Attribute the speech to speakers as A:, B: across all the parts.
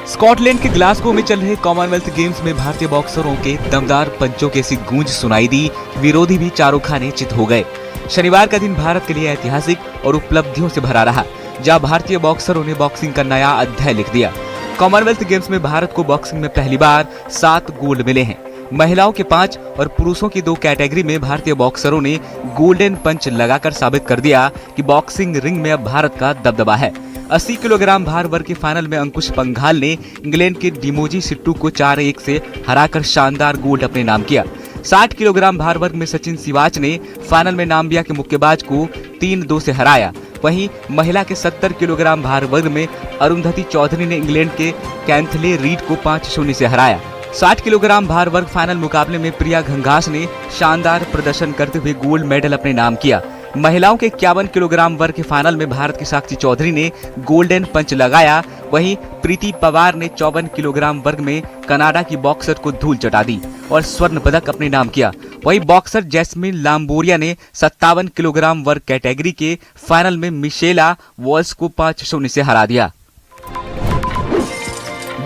A: Scotland के Glasgow में चल रहे कॉमनवेल्थ गेम्स में भारतीय बॉक्सरों के दमदार पंचों की ऐसी गूंज सुनाई दी, विरोधी भी चारों खाने चित हो गए। शनिवार का दिन भारत के लिए ऐतिहासिक और उपलब्धियों से भरा रहा, जहां भारतीय बॉक्सरों ने बॉक्सिंग का नया अध्याय लिख दिया। कॉमनवेल्थ गेम्स में भारत को बॉक्सिंग में पहली बार 7 गोल्ड मिले हैं। महिलाओं के 5 और पुरुषों की 2 कैटेगरी में भारतीय बॉक्सरों ने गोल्डन पंच लगाकर साबित कर दिया कि बॉक्सिंग रिंग में अब भारत का दबदबा है। 80 किलोग्राम भार वर्ग के फाइनल में अंकुश पंघाल ने इंग्लैंड के डिमोजी सिट्टू को 4-1 से हराकर शानदार गोल्ड अपने नाम किया। 60 किलोग्राम भार वर्ग में सचिन सिवाच ने फाइनल में नाम्बिया के मुक्केबाज को 3-2 से हराया। वहीं महिला के 70 किलोग्राम भार वर्ग में अरुंधति चौधरी ने इंग्लैंड के कैंथले रीड को 5-0 से हराया। 60 किलोग्राम भार वर्ग फाइनल मुकाबले में प्रिया घंघास ने शानदार प्रदर्शन करते हुए गोल्ड मेडल अपने नाम किया। महिलाओं के 51 किलोग्राम वर्ग के फाइनल में भारत की साक्षी चौधरी ने गोल्डन पंच लगाया। वहीं प्रीति पवार ने 54 किलोग्राम वर्ग में कनाडा की बॉक्सर को धूल चटा दी और स्वर्ण पदक अपने नाम किया। वहीं बॉक्सर जैस्मिन लाम्बोरिया ने 57 किलोग्राम वर्ग कैटेगरी के फाइनल में मिशेला वॉल्स को 5-0 से हरा दिया।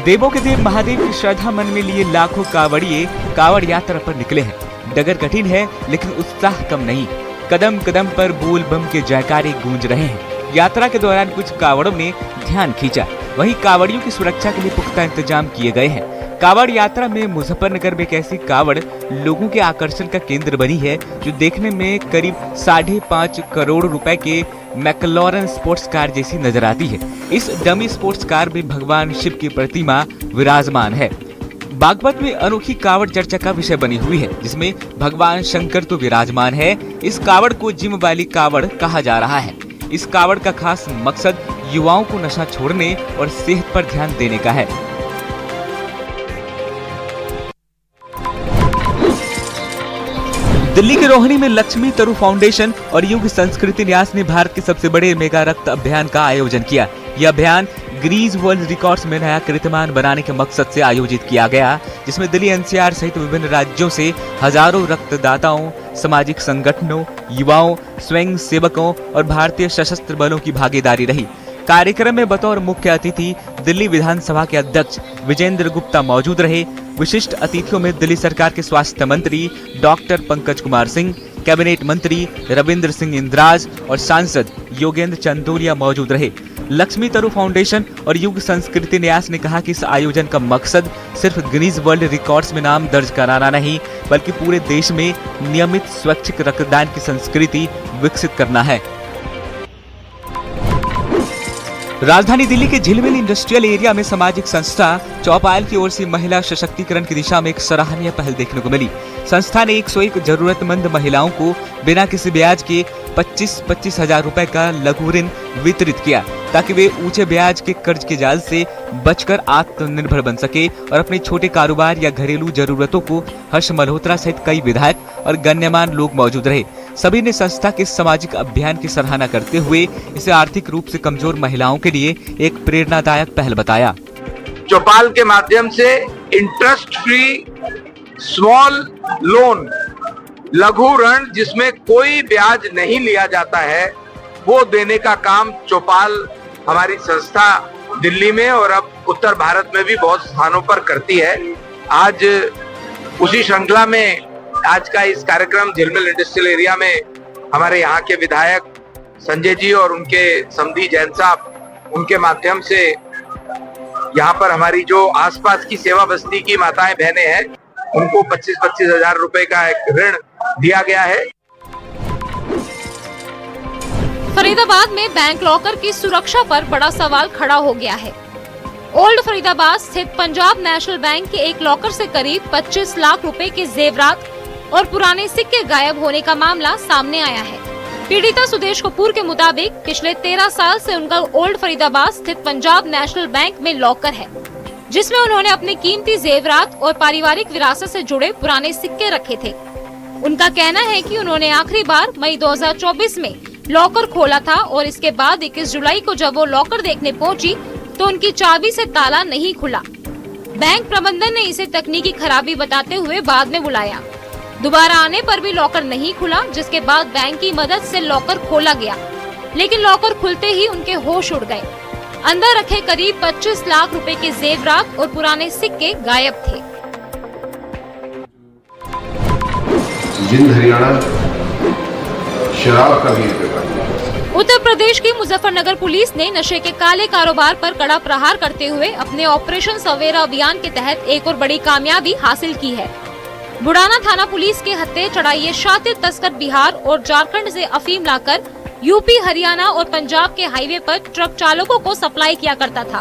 A: देवों के देव महादेव की श्रद्धा मन में लिए लाखों कावड़िए कावड़ यात्रा पर निकले हैं। डगर कठिन है लेकिन उत्साह कम नहीं। कदम कदम पर बोल बम के जयकारे गूंज रहे हैं। यात्रा के दौरान कुछ कावड़ों ने ध्यान खींचा। वहीं कावड़ियों की सुरक्षा के लिए पुख्ता इंतजाम किए गए हैं। कावड़ यात्रा में मुजफ्फरनगर में एक ऐसी कावड़ लोगों के आकर्षण का केंद्र बनी है जो देखने में करीब 5.5 करोड़ रुपए के मैकलॉरन स्पोर्ट्स कार जैसी नजर आती है। इस डमी स्पोर्ट्स कार में भगवान शिव की प्रतिमा विराजमान है। बागपत में अनोखी कावड़ चर्चा का विषय बनी हुई है, जिसमें भगवान शंकर तो विराजमान है। इस कावड़ को जिम वाली कावड़ कहा जा रहा है। इस कावड़ का खास मकसद युवाओं को नशा छोड़ने और सेहत पर ध्यान देने का है। दिल्ली के रोहिणी में लक्ष्मी तरु फाउंडेशन और युग संस्कृति न्यास ने भारत के सबसे बड़े मेगा रक्त अभियान का आयोजन किया। यह अभियान गिनीज वर्ल्ड रिकॉर्ड्स में नया कीर्तिमान बनाने के मकसद से आयोजित किया गया, जिसमें दिल्ली एनसीआर सहित विभिन्न राज्यों से हजारों रक्तदाताओं, सामाजिक संगठनों, युवाओं, स्वयं सेवकों और भारतीय सशस्त्र बलों की भागीदारी रही। कार्यक्रम में बतौर मुख्य अतिथि दिल्ली विधानसभा के अध्यक्ष विजेंद्र गुप्ता मौजूद रहे। विशिष्ट अतिथियों में दिल्ली सरकार के स्वास्थ्य मंत्री डॉक्टर पंकज कुमार सिंह, कैबिनेट मंत्री रविंद्र सिंह इंद्राज और सांसद योगेंद्र चंदोलिया मौजूद रहे। लक्ष्मी तरु फाउंडेशन और युग संस्कृति न्यास ने कहा कि इस आयोजन का मकसद सिर्फ गिनीज वर्ल्ड रिकॉर्ड्स में नाम दर्ज कराना नहीं, बल्कि पूरे देश में नियमित स्वैच्छिक रक्तदान की संस्कृति विकसित करना है। राजधानी दिल्ली के झिलमिल इंडस्ट्रियल एरिया में सामाजिक संस्था चौपाल की ओर से महिला सशक्तिकरण की दिशा में एक सराहनीय पहल देखने को मिली। संस्था ने 101 जरूरतमंद महिलाओं को बिना किसी ब्याज के 25-25 हजार रुपए का लघु ऋण वितरित किया, ताकि वे ऊंचे ब्याज के कर्ज के जाल से बचकर आत्मनिर्भर बन सके और अपने छोटे कारोबार या घरेलू जरूरतों को। हर्ष मल्होत्रा सहित कई विधायक और गण्यमान्य लोग मौजूद रहे। सभी ने संस्था के सामाजिक अभियान की सराहना करते हुए इसे आर्थिक रूप से कमजोर महिलाओं के लिए एक प्रेरणादायक पहल बताया।
B: चौपाल के माध्यम से इंटरेस्ट फ्री स्मॉल लोन, लघु ऋण जिसमें कोई ब्याज नहीं लिया जाता है, वो देने का काम चौपाल हमारी संस्था दिल्ली में और अब उत्तर भारत में भी बहुत स्थानों पर करती है। आज उसी श्रृंखला में आज का इस कार्यक्रम झिलमिल इंडस्ट्रियल एरिया में हमारे यहाँ के विधायक संजय जी और उनके समधी जैन साहब, उनके माध्यम से यहाँ पर हमारी जो आसपास की सेवा बस्ती की माताएं बहनें हैं, उनको 25-25 हजार रुपए का एक ऋण दिया गया है।
C: फरीदाबाद में बैंक लॉकर की सुरक्षा पर बड़ा सवाल खड़ा हो गया है। ओल्ड फरीदाबाद स्थित पंजाब नेशनल बैंक के एक लॉकर से करीब 25 लाख रुपए के जेवरात और पुराने सिक्के गायब होने का मामला सामने आया है। पीड़िता सुदेश कपूर के मुताबिक पिछले 13 साल से उनका ओल्ड फरीदाबाद स्थित पंजाब नेशनल बैंक में लॉकर है, जिसमें उन्होंने अपने कीमती जेवरात और पारिवारिक विरासत से जुड़े पुराने सिक्के रखे थे। उनका कहना है कि उन्होंने आखिरी बार मई 2024 में लॉकर खोला था और इसके बाद 21 जुलाई को जब वो लॉकर देखने पहुंची तो उनकी चाबी से ताला नहीं खुला। बैंक प्रबंधन ने इसे तकनीकी खराबी बताते हुए बाद में बुलाया। दोबारा आने पर भी लॉकर नहीं खुला, जिसके बाद बैंक की मदद से लॉकर खोला गया, लेकिन लॉकर खुलते ही उनके होश उड़ गए। अंदर रखे करीब 25 लाख रुपए के जेवरात और पुराने सिक्के गायब थे।
D: जिंद हरियाणा शराब का भी व्यापार।
C: उत्तर प्रदेश की मुजफ्फरनगर पुलिस ने नशे के काले कारोबार पर कड़ा प्रहार करते हुए अपने ऑपरेशन सवेरा अभियान के तहत एक और बड़ी कामयाबी हासिल की है। बुढ़ाना थाना पुलिस के हत्थे चढ़ा ये शातिर तस्कर बिहार और झारखंड से अफीम लाकर यूपी, हरियाणा और पंजाब के हाईवे पर ट्रक चालकों को सप्लाई किया करता था।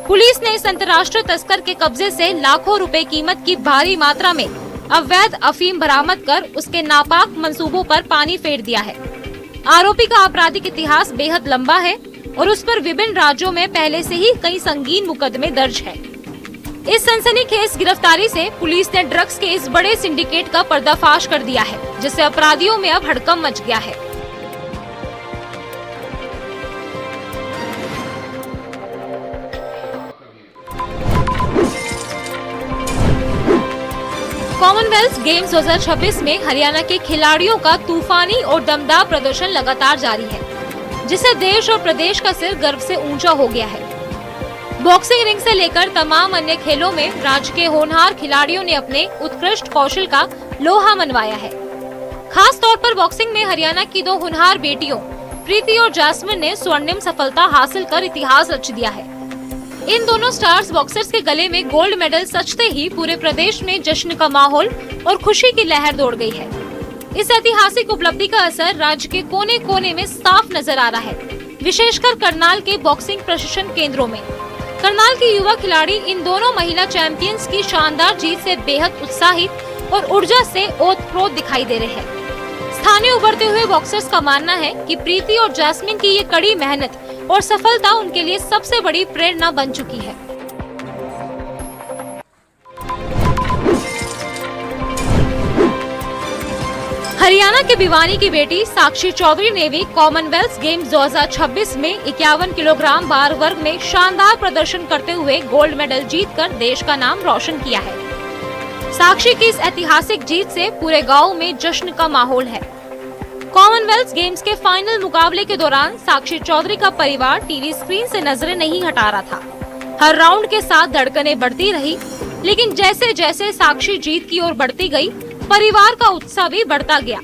C: पुलिस ने इस अंतर्राष्ट्रीय तस्कर के कब्जे से लाखों रुपए कीमत की भारी मात्रा में अवैध अफीम बरामद कर उसके नापाक मंसूबों पर पानी फेर दिया है। आरोपी का आपराधिक इतिहास बेहद लंबा है और उस पर विभिन्न राज्यों में पहले से ही कई संगीन मुकदमे दर्ज है। इस सनसनीखेज गिरफ्तारी से पुलिस ने ड्रग्स के इस बड़े सिंडिकेट का पर्दाफाश कर दिया है, जिससे अपराधियों में अब हड़कंप मच गया है। कॉमनवेल्थ गेम्स 2026 में हरियाणा के खिलाड़ियों का तूफानी और दमदार प्रदर्शन लगातार जारी है, जिससे देश और प्रदेश का सिर गर्व से ऊंचा हो गया है। बॉक्सिंग रिंग से लेकर तमाम अन्य खेलों में राज्य के होनहार खिलाड़ियों ने अपने उत्कृष्ट कौशल का लोहा मनवाया है। खास तौर पर बॉक्सिंग में हरियाणा की दो होनहार बेटियों प्रीति और जासमिन ने स्वर्णिम सफलता हासिल कर इतिहास रच दिया है। इन दोनों स्टार्स बॉक्सर्स के गले में गोल्ड मेडल सचते ही पूरे प्रदेश में जश्न का माहौल और खुशी की लहर दौड़ गई है। इस ऐतिहासिक उपलब्धि का असर राज्य के कोने कोने में साफ नजर आ रहा है, विशेषकर करनाल के बॉक्सिंग प्रशिक्षण केंद्रों में। करनाल के युवा खिलाड़ी इन दोनों महिला चैंपियंस की शानदार जीत से बेहद उत्साहित और ऊर्जा से ओतप्रोत दिखाई दे रहे हैं। स्थानीय उभरते हुए बॉक्सर्स का मानना है कि प्रीति और जैस्मिन की ये कड़ी मेहनत और सफलता उनके लिए सबसे बड़ी प्रेरणा बन चुकी है। हरियाणा के भिवानी की बेटी साक्षी चौधरी ने भी कॉमनवेल्थ गेम्स 2026 में 51 किलोग्राम भार वर्ग में शानदार प्रदर्शन करते हुए गोल्ड मेडल जीतकर देश का नाम रोशन किया है। साक्षी की इस ऐतिहासिक जीत से पूरे गांव में जश्न का माहौल है। कॉमनवेल्थ गेम्स के फाइनल मुकाबले के दौरान साक्षी चौधरी का परिवार टीवी स्क्रीन से नजरें नहीं हटा रहा था। हर राउंड के साथ धड़कनें बढ़ती रही, लेकिन जैसे जैसे साक्षी जीत की ओर बढ़ती गई, परिवार का उत्साह भी बढ़ता गया।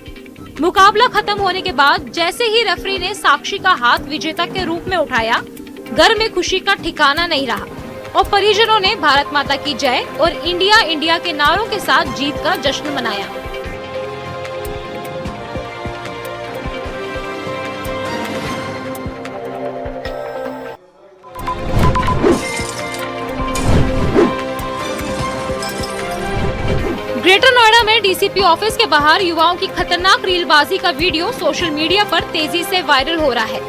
C: मुकाबला खत्म होने के बाद जैसे ही रेफरी ने साक्षी का हाथ विजेता के रूप में उठाया, घर में खुशी का ठिकाना नहीं रहा और परिजनों ने भारत माता की जय और इंडिया इंडिया के नारों के साथ जीत का जश्न मनाया। ग्रेटर नोएडा में डीसीपी ऑफिस के बाहर युवाओं की खतरनाक रीलबाजी का वीडियो सोशल मीडिया पर तेजी से वायरल हो रहा है।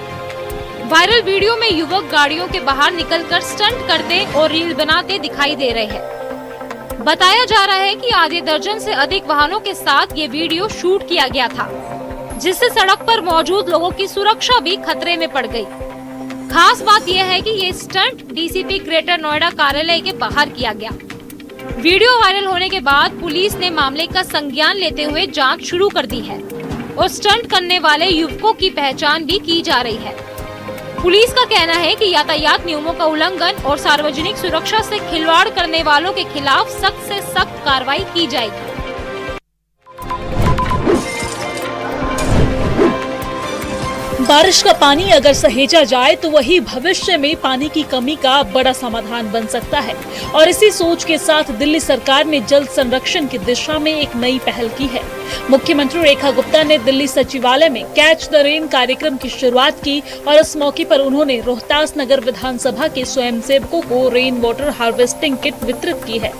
C: वायरल वीडियो में युवक गाड़ियों के बाहर निकलकर स्टंट करते और रील बनाते दिखाई दे रहे हैं। बताया जा रहा है कि आधे दर्जन से अधिक वाहनों के साथ ये वीडियो शूट किया गया था, जिससे सड़क पर मौजूद लोगों की सुरक्षा भी खतरे में पड़ गई। खास बात यह है कि ये स्टंट डीसीपी ग्रेटर नोएडा कार्यालय के बाहर किया गया। वीडियो वायरल होने के बाद पुलिस ने मामले का संज्ञान लेते हुए जांच शुरू कर दी है और स्टंट करने वाले युवकों की पहचान भी की जा रही है। पुलिस का कहना है कि यातायात नियमों का उल्लंघन और सार्वजनिक सुरक्षा से खिलवाड़ करने वालों के खिलाफ सख्त से सख्त कार्रवाई की जाएगी।
E: बारिश का पानी अगर सहेजा जाए तो वही भविष्य में पानी की कमी का बड़ा समाधान बन सकता है और इसी सोच के साथ दिल्ली सरकार ने जल संरक्षण की दिशा में एक नई पहल की है। मुख्यमंत्री रेखा गुप्ता ने दिल्ली सचिवालय में कैच द रेन कार्यक्रम की शुरुआत की और इस मौके पर उन्होंने रोहतास नगर विधानसभा के स्वयंसेवकों को रेन वाटर हार्वेस्टिंग किट वितरित की है,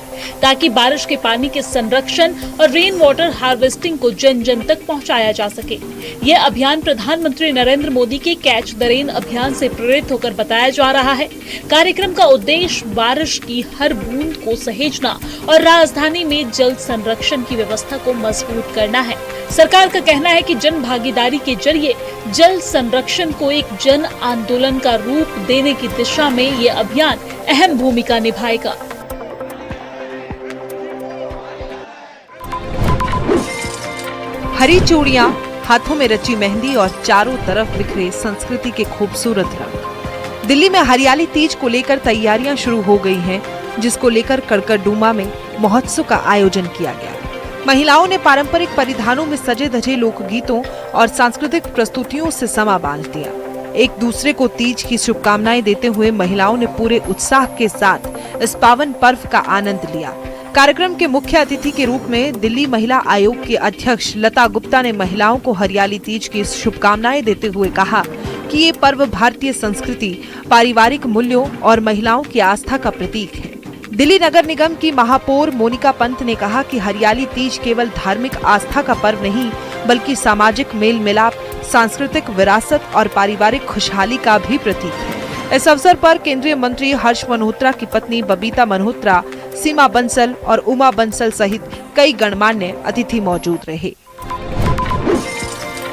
E: ताकि बारिश के पानी के संरक्षण और रेन वाटर हार्वेस्टिंग को जन जन तक पहुंचाया जा सके। यह अभियान प्रधानमंत्री नरेंद्र मोदी के कैच द रेन अभियान से प्रेरित होकर बताया जा रहा है। कार्यक्रम का उद्देश्य बारिश की हर बूंद को सहेजना और राजधानी में जल संरक्षण की व्यवस्था को मजबूत करना है। सरकार का कहना है कि जन भागीदारी के जरिए जल संरक्षण को एक जन आंदोलन का रूप देने की दिशा में ये अभियान अहम भूमिका निभाएगा।
F: हरी चूड़ियां, हाथों में रची मेहंदी और चारों तरफ बिखरे संस्कृति के खूबसूरत रंग। दिल्ली में हरियाली तीज को लेकर तैयारियां शुरू हो गई हैं, जिसको लेकर कड़कड़डूमा में महोत्सव का आयोजन किया गया। महिलाओं ने पारंपरिक परिधानों में सजे धजे लोकगीतों और सांस्कृतिक प्रस्तुतियों से समा बांध दिया। एक दूसरे को तीज की शुभकामनाएं देते हुए महिलाओं ने पूरे उत्साह के साथ इस पावन पर्व का आनंद लिया। कार्यक्रम के मुख्य अतिथि के रूप में दिल्ली महिला आयोग की अध्यक्ष लता गुप्ता ने महिलाओं को हरियाली तीज की शुभकामनाएं देते हुए कहा कि ये पर्व भारतीय संस्कृति, पारिवारिक मूल्यों और महिलाओं की आस्था का प्रतीक है। दिल्ली नगर निगम की महापौर मोनिका पंत ने कहा कि हरियाली तीज केवल धार्मिक आस्था का पर्व नहीं, बल्कि सामाजिक मेल मिलाप, सांस्कृतिक विरासत और पारिवारिक खुशहाली का भी प्रतीक है। इस अवसर पर केंद्रीय मंत्री हर्ष मल्होत्रा की पत्नी बबीता मल्होत्रा, सीमा बंसल और उमा बंसल सहित कई गणमान्य अतिथि मौजूद रहे।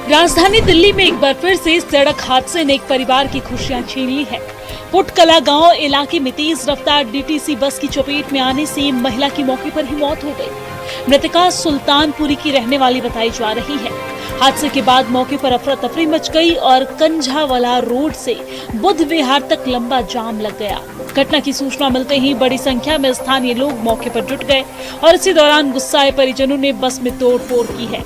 E: राजधानी दिल्ली में एक बार फिर से सड़क हादसे ने एक परिवार की खुशियां छीन ली है। पुटकला गांव इलाके में तेज रफ्तार डीटीसी बस की चपेट में आने से महिला की मौके पर ही मौत हो गई। मृतका सुल्तानपुरी की रहने वाली बताई जा रही है। हादसे के बाद मौके पर अफरा तफरी मच गई और कंझावाला रोड से बुद्ध विहार तक लंबा जाम लग गया। घटना की सूचना मिलते ही बड़ी संख्या में स्थानीय लोग मौके पर जुट गए और इसी दौरान गुस्साए परिजनों ने बस में तोड़फोड़ की है।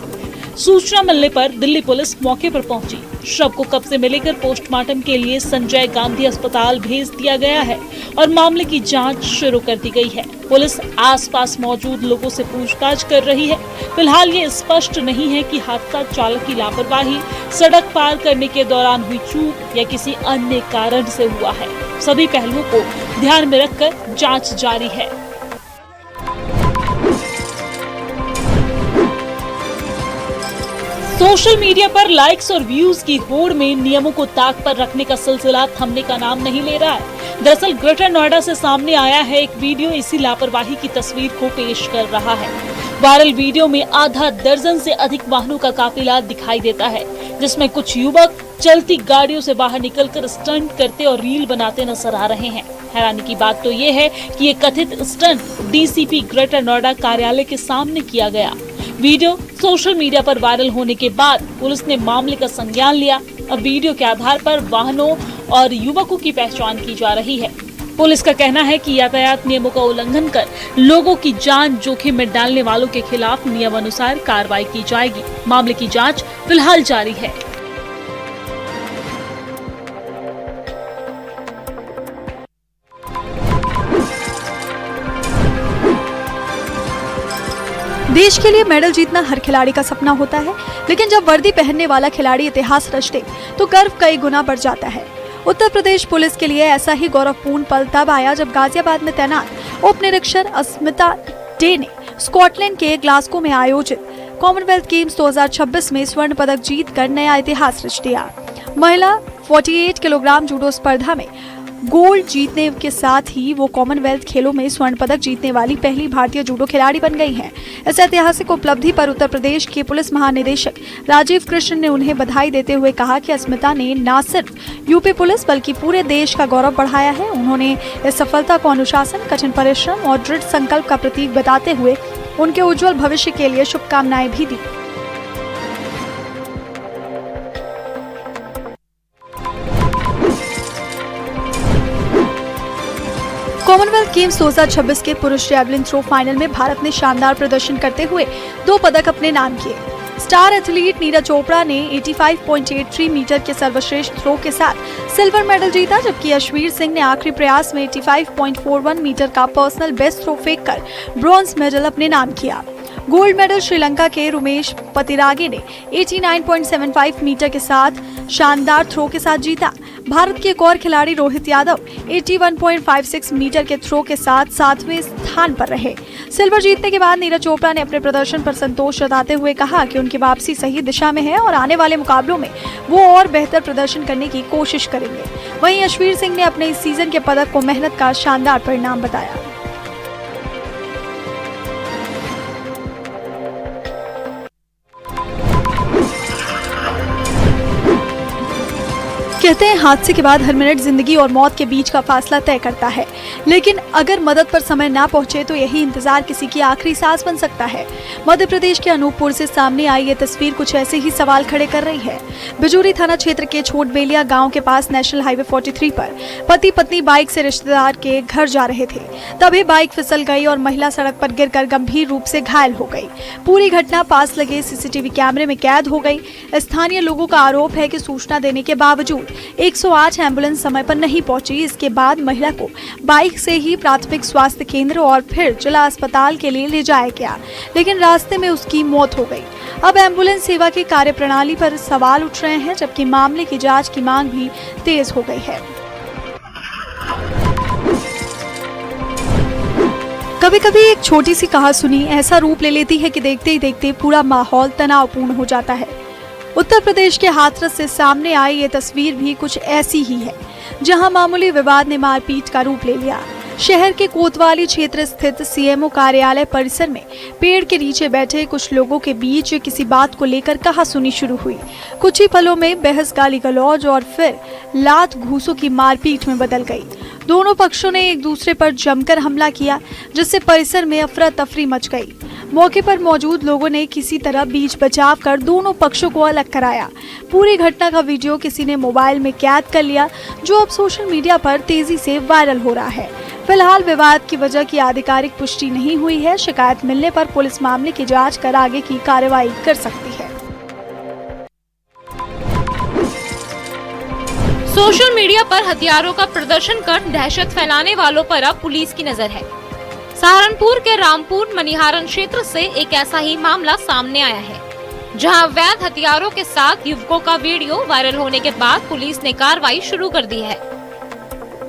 E: सूचना मिलने पर दिल्ली पुलिस मौके पर पहुंची। शव को कब्जे में लेकर पोस्टमार्टम के लिए संजय गांधी अस्पताल भेज दिया गया है और मामले की जांच शुरू कर दी गई है। पुलिस आसपास मौजूद लोगों से पूछताछ कर रही है। फिलहाल ये स्पष्ट नहीं है कि हादसा चालक की लापरवाही, सड़क पार करने के दौरान हुई चूक या किसी अन्य कारण से हुआ है। सभी पहलुओं को ध्यान में रखकर जांच जारी है। सोशल मीडिया पर लाइक्स और व्यूज की होड़ में नियमों को ताक पर रखने का सिलसिला थमने का नाम नहीं ले रहा है। दरअसल ग्रेटर नोएडा से सामने आया है एक वीडियो इसी लापरवाही की तस्वीर को पेश कर रहा है। वायरल वीडियो में आधा दर्जन से अधिक वाहनों का काफिला दिखाई देता है, जिसमें कुछ युवक चलती गाड़ियों से बाहर निकलकर स्टंट करते और रील बनाते नजर आ रहे हैं। हैरानी की बात तो ये है कि ये कथित स्टंट डीसीपी ग्रेटर नोएडा कार्यालय के सामने किया गया। वीडियो सोशल मीडिया पर वायरल होने के बाद पुलिस ने मामले का संज्ञान लिया। अब वीडियो के आधार पर वाहनों और युवकों की पहचान की जा रही है। पुलिस का कहना है कि यातायात नियमों का उल्लंघन कर लोगों की जान जोखिम में डालने वालों के खिलाफ नियमानुसार कार्रवाई की जाएगी। मामले की जांच फिलहाल जारी है।
G: देश के लिए मेडल जीतना हर खिलाड़ी का सपना होता है, लेकिन जब वर्दी पहनने वाला खिलाड़ी इतिहास रच दे तो गर्व कई गुना बढ़ जाता है। उत्तर प्रदेश पुलिस के लिए ऐसा ही गौरवपूर्ण पल तब आया जब गाजियाबाद में तैनात उप निरीक्षक अस्मिता डे ने स्कॉटलैंड के ग्लासगो में आयोजित कॉमनवेल्थ गेम्स 2026 में स्वर्ण पदक जीतकर नया इतिहास रच दिया। महिला 48 किलोग्राम जूडो स्पर्धा में गोल्ड जीतने के साथ ही वो कॉमनवेल्थ खेलों में स्वर्ण पदक जीतने वाली पहली भारतीय जूडो खिलाड़ी बन गई हैं। इस ऐतिहासिक उपलब्धि पर उत्तर प्रदेश के पुलिस महानिदेशक राजीव कृष्ण ने उन्हें बधाई देते हुए कहा कि अस्मिता ने न सिर्फ यूपी पुलिस बल्कि पूरे देश का गौरव बढ़ाया है। उन्होंने इस सफलता को अनुशासन, कठिन परिश्रम और दृढ़ संकल्प का प्रतीक बताते हुए उनके उज्जवल भविष्य के लिए शुभकामनाएं भी दी। कॉमनवेल्थ गेम्स 2026 के पुरुष जैवलिन थ्रो फाइनल में भारत ने शानदार प्रदर्शन करते हुए 2 पदक अपने नाम किए। स्टार एथलीट नीरज चोपड़ा ने 85.83 मीटर के सर्वश्रेष्ठ थ्रो के साथ सिल्वर मेडल जीता, जबकि यशवीर सिंह ने आखिरी प्रयास में 85.41 मीटर का पर्सनल बेस्ट थ्रो फेंककर ब्रॉन्ज मेडल अपने नाम किया। गोल्ड मेडल श्रीलंका के रुमेश पतिरागे ने 89.75 मीटर के साथ शानदार थ्रो के साथ जीता। भारत के एक और खिलाड़ी रोहित यादव 81.56 मीटर के थ्रो के साथ 7वें स्थान पर रहे। सिल्वर जीतने के बाद नीरज चोपड़ा ने अपने प्रदर्शन पर संतोष जताते हुए कहा कि उनकी वापसी सही दिशा में है और आने वाले मुकाबलों में वो और बेहतर प्रदर्शन करने की कोशिश करेंगे। वहीं यशवीर सिंह ने अपने इस सीजन के पदक को मेहनत का शानदार परिणाम बताया। कहते हैं हादसे के बाद हर मिनट जिंदगी और मौत के बीच का फासला तय करता है, लेकिन अगर मदद पर समय ना पहुंचे तो यही इंतजार किसी की आखिरी सांस बन सकता है। मध्य प्रदेश के अनूपपुर से सामने आई ये तस्वीर कुछ ऐसे ही सवाल खड़े कर रही है। बिजूरी थाना क्षेत्र के छोट बेलिया गांव के पास नेशनल हाईवे 43 पर पति पत्नी बाइक से रिश्तेदार के घर जा रहे थे, तभी बाइक फिसल गई और महिला सड़क पर गिरकर गंभीर रूप से घायल हो गई। पूरी घटना पास लगे सीसीटीवी कैमरे में कैद हो गई। स्थानीय लोगों का आरोप है कि सूचना देने के बावजूद 108 एम्बुलेंस समय पर नहीं पहुंची। इसके बाद महिला को बाइक से ही प्राथमिक स्वास्थ्य केंद्र और फिर जिला अस्पताल के लिए ले जाया गया, लेकिन रास्ते में उसकी मौत हो गई। अब एम्बुलेंस सेवा की कार्यप्रणाली पर सवाल उठ रहे हैं, जबकि मामले की जांच की मांग भी तेज हो गई है। कभी कभी एक छोटी सी कहासुनी ऐसा रूप ले लेती है कि देखते ही देखते पूरा माहौल तनावपूर्ण हो जाता है। उत्तर प्रदेश के हाथरस से सामने आई ये तस्वीर भी कुछ ऐसी ही है, जहां मामूली विवाद ने मारपीट का रूप ले लिया। शहर के कोतवाली क्षेत्र स्थित सीएमओ कार्यालय परिसर में पेड़ के नीचे बैठे कुछ लोगों के बीच किसी बात को लेकर कहासुनी शुरू हुई। कुछ ही पलों में बहस, गाली गलौज और फिर लात घूसों की मारपीट में बदल गई। दोनों पक्षों ने एक दूसरे पर जमकर हमला किया, जिससे परिसर में अफरा तफरी मच गई। मौके पर मौजूद लोगों ने किसी तरह बीच बचाव कर दोनों पक्षों को अलग कराया। पूरी घटना का वीडियो किसी ने मोबाइल में कैद कर लिया, जो अब सोशल मीडिया पर तेजी से वायरल हो रहा है। फिलहाल विवाद की वजह की आधिकारिक पुष्टि नहीं हुई है। शिकायत मिलने पर पुलिस मामले की जांच कर आगे की कार्रवाई कर सकती है।
C: सोशल मीडिया पर हथियारों का प्रदर्शन कर दहशत फैलाने वालों पर अब पुलिस की नजर है। सहारनपुर के रामपुर मनिहारन क्षेत्र से एक ऐसा ही मामला सामने आया है, जहां अवैध हथियारों के साथ युवकों का वीडियो वायरल होने के बाद पुलिस ने कार्रवाई शुरू कर दी है।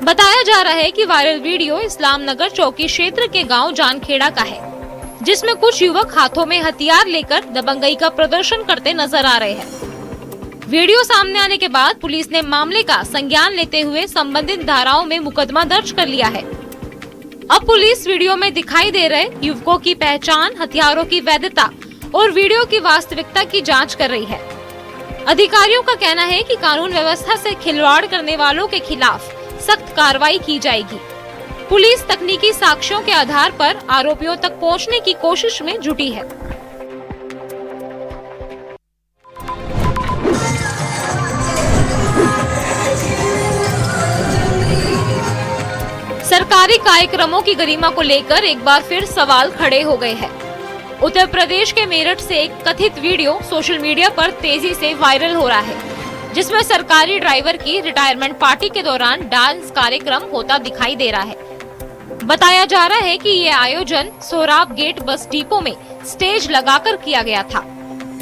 C: बताया जा रहा है कि वायरल वीडियो इस्लाम नगर चौकी क्षेत्र के गांव जानखेड़ा का है, जिसमें कुछ युवक हाथों में हथियार लेकर दबंगई का प्रदर्शन करते नजर आ रहे हैं। वीडियो सामने आने के बाद पुलिस ने मामले का संज्ञान लेते हुए संबंधित धाराओं में मुकदमा दर्ज कर लिया है। अब पुलिस वीडियो में दिखाई दे रहे युवकों की पहचान, हथियारों की वैधता और वीडियो की वास्तविकता की जांच कर रही है। अधिकारियों का कहना है कि कानून व्यवस्था से खिलवाड़ करने वालों के खिलाफ सख्त कार्रवाई की जाएगी। पुलिस तकनीकी साक्ष्यों के आधार पर आरोपियों तक पहुंचने की कोशिश में जुटी है। सरकारी कार्यक्रमों की गरिमा को लेकर एक बार फिर सवाल खड़े हो गए हैं। उत्तर प्रदेश के मेरठ से एक कथित वीडियो सोशल मीडिया पर तेजी से वायरल हो रहा है, जिसमें सरकारी ड्राइवर की रिटायरमेंट पार्टी के दौरान डांस कार्यक्रम होता दिखाई दे रहा है। बताया जा रहा है कि ये आयोजन सोराब गेट बस डिपो में स्टेज लगाकर किया गया था।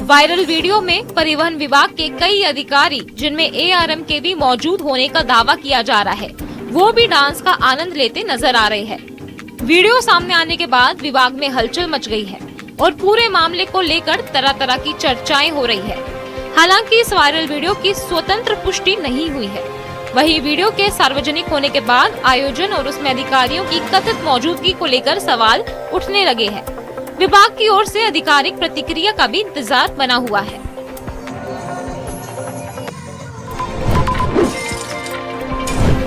C: वायरल वीडियो में परिवहन विभाग के कई अधिकारी, जिनमें एआरएम के भी मौजूद होने का दावा किया जा रहा है, वो भी डांस का आनंद लेते नजर आ रहे हैं। वीडियो सामने आने के बाद विभाग में हलचल मच गई है और पूरे मामले को लेकर तरह तरह की चर्चाएं हो रही है। हालांकि इस वायरल वीडियो की स्वतंत्र पुष्टि नहीं हुई है। वहीं वीडियो के सार्वजनिक होने के बाद आयोजन और उसमें अधिकारियों की कथित मौजूदगी को लेकर सवाल उठने लगे हैं। विभाग की ओर से आधिकारिक प्रतिक्रिया का भी इंतजार बना हुआ है।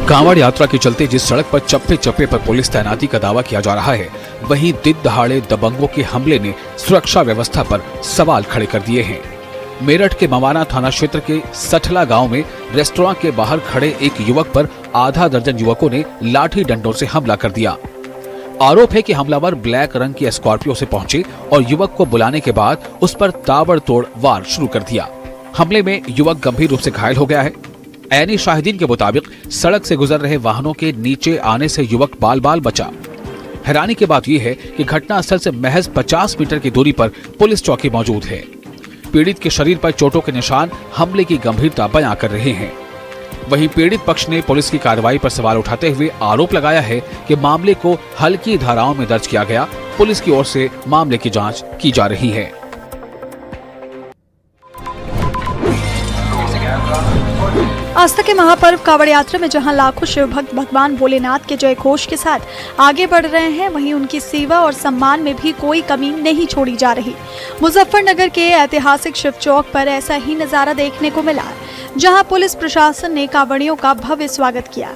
H: कांवड़ यात्रा के चलते जिस सड़क पर चप्पे चप्पे पर पुलिस तैनाती का दावा किया जा रहा है, वहीं दिन दहाड़े दबंगों के हमले ने सुरक्षा व्यवस्था पर सवाल खड़े कर दिए हैं। मेरठ के मवाना थाना क्षेत्र के सठला गांव में रेस्टोरेंट के बाहर खड़े एक युवक पर आधा दर्जन युवकों ने लाठी डंडों से हमला कर दिया। आरोप है कि हमलावर ब्लैक रंग की स्कॉर्पियो से पहुंचे और युवक को बुलाने के बाद उस पर ताबड़तोड़ वार शुरू कर दिया। हमले में युवक गंभीर रूप से घायल हो गया है। ऐनी शाहिदीन के मुताबिक सड़क से गुजर रहे वाहनों के नीचे आने से युवक बाल बाल बचा। हैरानी की बात यह है कि घटना स्थल से महज 50 मीटर की दूरी पर पुलिस चौकी मौजूद है। पीड़ित के शरीर पर चोटों के निशान हमले की गंभीरता बयां कर रहे हैं। वहीं पीड़ित पक्ष ने पुलिस की कार्रवाई पर सवाल उठाते हुए आरोप लगाया है कि मामले को हल्की धाराओं में दर्ज किया गया। पुलिस की ओर से मामले की जांच की जा रही है।
G: आस्था के महापर्व कांवड़ यात्रा में जहां लाखों शिव भक्त भगवान भोलेनाथ के जय घोष के साथ आगे बढ़ रहे हैं, वहीं उनकी सेवा और सम्मान में भी कोई कमी नहीं छोड़ी जा रही। मुजफ्फरनगर के ऐतिहासिक शिव चौक पर ऐसा ही नजारा देखने को मिला, जहां पुलिस प्रशासन ने कांवड़ियों का भव्य स्वागत किया।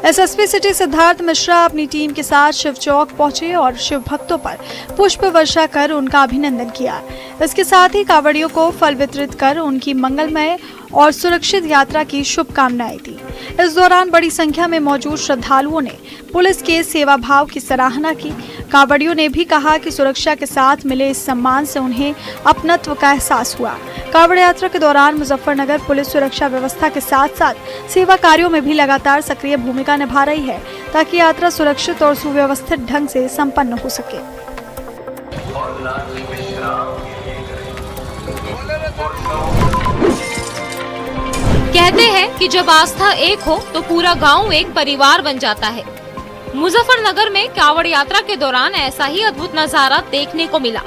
G: एसएसपी सिटी सिद्धार्थ मिश्रा अपनी टीम के साथ शिव चौक पहुंचे और शिव भक्तों पर पुष्प वर्षा कर उनका अभिनंदन किया। इसके साथ ही कांवड़ियों को फल वितरित कर उनकी मंगलमय और सुरक्षित यात्रा की शुभकामनाएं दी। इस दौरान बड़ी संख्या में मौजूद श्रद्धालुओं ने पुलिस के सेवा भाव की सराहना की। कांवड़ियों ने भी कहा कि सुरक्षा के साथ मिले इस सम्मान से उन्हें अपनत्व का एहसास हुआ। कांवड़ यात्रा के दौरान मुजफ्फरनगर पुलिस सुरक्षा व्यवस्था के साथ साथ सेवा कार्यों में भी लगातार सक्रिय भूमिका निभा रही है ताकि यात्रा सुरक्षित और सुव्यवस्थित ढंग से संपन्न हो सके।
C: कहते हैं कि जब आस्था एक हो तो पूरा गांव एक परिवार बन जाता है। मुजफ्फरनगर में कांवड़ यात्रा के दौरान ऐसा ही अद्भुत नजारा देखने को मिला,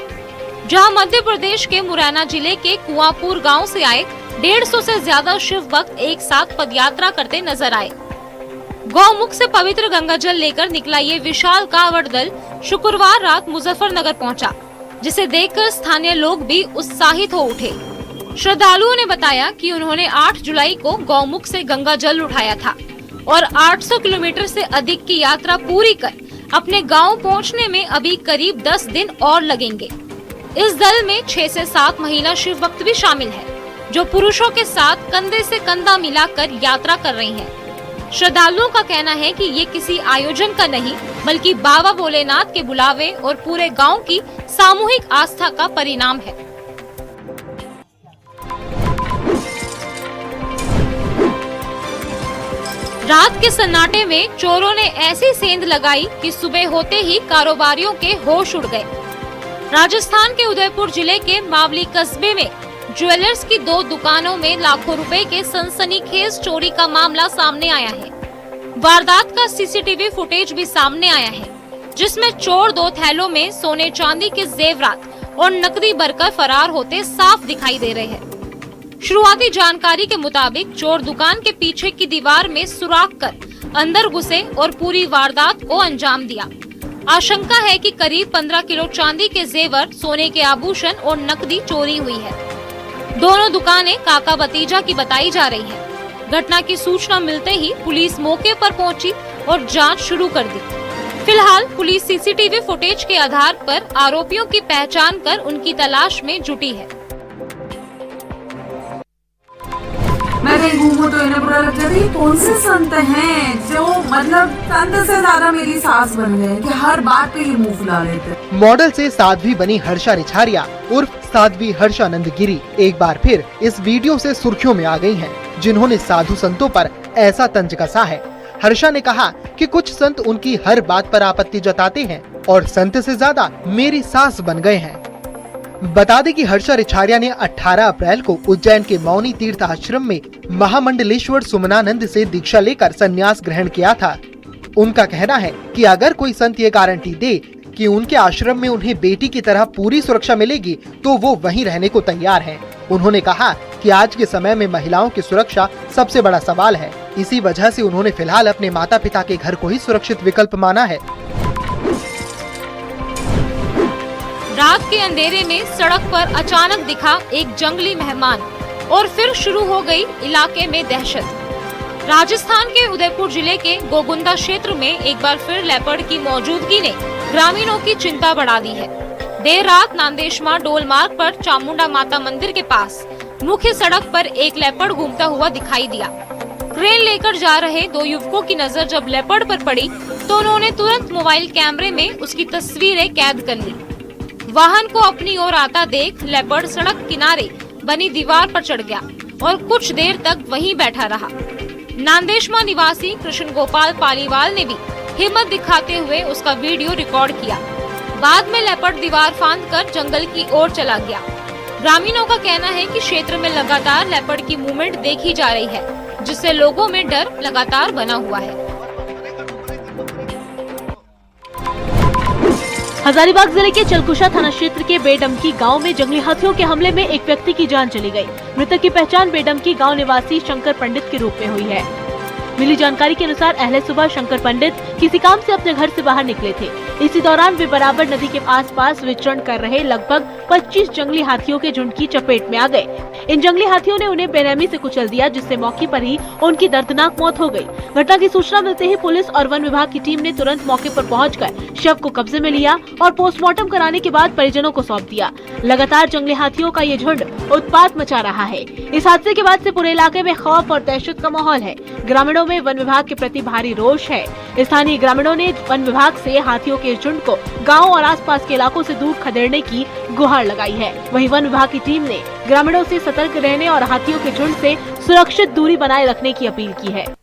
C: जहां मध्य प्रदेश के मुरैना जिले के कुआंपुर गांव से आए 150 से ज्यादा शिव भक्त एक साथ पदयात्रा करते नजर आए। गौमुख से पवित्र गंगा जल लेकर निकला ये विशाल कांवड़ दल शुक्रवार रात मुजफ्फरनगर पहुंचा, जिसे देखकर स्थानीय लोग भी उत्साहित हो उठे। श्रद्धालुओं ने बताया कि उन्होंने 8 जुलाई को गौमुख से गंगा जल उठाया था और 800 किलोमीटर से अधिक की यात्रा पूरी कर अपने गांव पहुंचने में अभी करीब 10 दिन और लगेंगे। इस दल में 6 से 7 महिला शिव भक्त भी शामिल है, जो पुरुषों के साथ कंधे से कंधा मिलाकर यात्रा कर रही हैं। श्रद्धालुओं का कहना है कि ये किसी आयोजन का नहीं बल्कि बाबा भोलेनाथ के बुलावे और पूरे गांव की सामूहिक आस्था का परिणाम है। रात के सन्नाटे में चोरों ने ऐसी सेंध लगाई कि सुबह होते ही कारोबारियों के होश उड़ गए। राजस्थान के उदयपुर जिले के मावली कस्बे में ज्वेलर्स की 2 दुकानों में लाखों रुपए के सनसनीखेज चोरी का मामला सामने आया है। वारदात का सीसीटीवी फुटेज भी सामने आया है, जिसमें चोर 2 थैलों में सोने चांदी के जेवरात और नकदी भरकर फरार होते साफ दिखाई दे रहे हैं। शुरुआती जानकारी के मुताबिक चोर दुकान के पीछे की दीवार में सुराख कर अंदर घुसे और पूरी वारदात को अंजाम दिया। आशंका है कि करीब 15 किलो चांदी के जेवर, सोने के आभूषण और नकदी चोरी हुई है। दोनों दुकानें काका भतीजा की बताई जा रही है। घटना की सूचना मिलते ही पुलिस मौके पर पहुंची और जांच शुरू कर दी। फिलहाल पुलिस सीसीटीवी फुटेज के आधार पर आरोपियों की पहचान कर उनकी तलाश में जुटी है।
I: मैं कहीं घूमूं तो इन्हें बुरा लग जाता है। कौन से संत हैं जो मतलब संत से ज्यादा मेरी सास बन गए कि हर बात पे ये मुंह फुला लेते।
J: मॉडल से साध्वी बनी हर्षा रिछारिया उर्फ साध्वी हर्षानंद गिरी एक बार फिर इस वीडियो से सुर्खियों में आ गई हैं, जिन्होंने साधु संतों पर ऐसा तंज कसा है। हर्षा ने कहा कि कुछ संत उनकी हर बात पर आपत्ति जताते हैं और संत से ज्यादा मेरी सास बन गए हैं। बता दें कि हर्षा रिछारिया ने 18 अप्रैल को उज्जैन के मौनी तीर्थ आश्रम में महामंडलेश्वर सुमनानंद से दीक्षा लेकर संन्यास ग्रहण किया था। उनका कहना है कि अगर कोई संत ये गारंटी दे कि उनके आश्रम में उन्हें बेटी की तरह पूरी सुरक्षा मिलेगी तो वो वहीं रहने को तैयार हैं। उन्होंने कहा कि आज के समय में महिलाओं की सुरक्षा सबसे बड़ा सवाल है। इसी वजह से उन्होंने फिलहाल अपने माता पिता के घर को ही सुरक्षित विकल्प माना है।
C: रात के अंधेरे में सड़क पर अचानक दिखा एक जंगली मेहमान और फिर शुरू हो गई इलाके में दहशत। राजस्थान के उदयपुर जिले के गोगुंदा क्षेत्र में एक बार फिर लेपर्ड की मौजूदगी ने ग्रामीणों की चिंता बढ़ा दी है। देर रात नांदेशमा डोल मार्ग पर चामुंडा माता मंदिर के पास मुख्य सड़क पर एक लेपर्ड घूमता हुआ दिखाई दिया। क्रेन लेकर जा रहे 2 युवकों की नजर जब लेपर्ड पर पड़ी तो उन्होंने तुरंत मोबाइल कैमरे में उसकी तस्वीरें कैद कर ली। वाहन को अपनी ओर आता देख लेपर्ड सड़क किनारे बनी दीवार पर चढ़ गया और कुछ देर तक वहीं बैठा रहा। नांदेशमा निवासी कृष्ण गोपाल पालीवाल ने भी हिम्मत दिखाते हुए उसका वीडियो रिकॉर्ड किया। बाद में लेपर्ड दीवार फांदकर जंगल की ओर चला गया। ग्रामीणों का कहना है कि क्षेत्र में लगातार लेपर्ड की मूवमेंट देखी जा रही है, जिससे लोगों में डर लगातार बना हुआ है।
K: हजारीबाग जिले के चलकुशा थाना क्षेत्र के बेडमकी गांव में जंगली हाथियों के हमले में एक व्यक्ति की जान चली गई। मृतक की पहचान बेडमकी गांव निवासी शंकर पंडित के रूप में हुई है। मिली जानकारी के अनुसार अहले सुबह शंकर पंडित किसी काम से अपने घर से बाहर निकले थे। इसी दौरान वे बराबर नदी के आसपास विचरण कर रहे लगभग 25 जंगली हाथियों के झुंड की चपेट में आ गए। इन जंगली हाथियों ने उन्हें बेरहमी से कुचल दिया, जिससे मौके पर ही उनकी दर्दनाक मौत हो गई। घटना की सूचना मिलते ही पुलिस और वन विभाग की टीम ने तुरंत मौके पर पहुंचकर शव को कब्जे में लिया और पोस्टमार्टम कराने के बाद परिजनों को सौंप दिया। लगातार जंगली हाथियों का ये झुंड उत्पात मचा रहा है। इस हादसे के बाद से पूरे इलाके में खौफ और दहशत का माहौल है। ग्रामीणों में वन विभाग के प्रति भारी रोष है। स्थानीय ग्रामीणों ने वन विभाग से हाथियों के झुंड को गांव और आसपास के इलाकों से दूर खदेड़ने की गुहार लगाई है। वहीं वन विभाग की टीम ने ग्रामीणों से सतर्क रहने और हाथियों के झुंड से सुरक्षित दूरी बनाए रखने की अपील की है।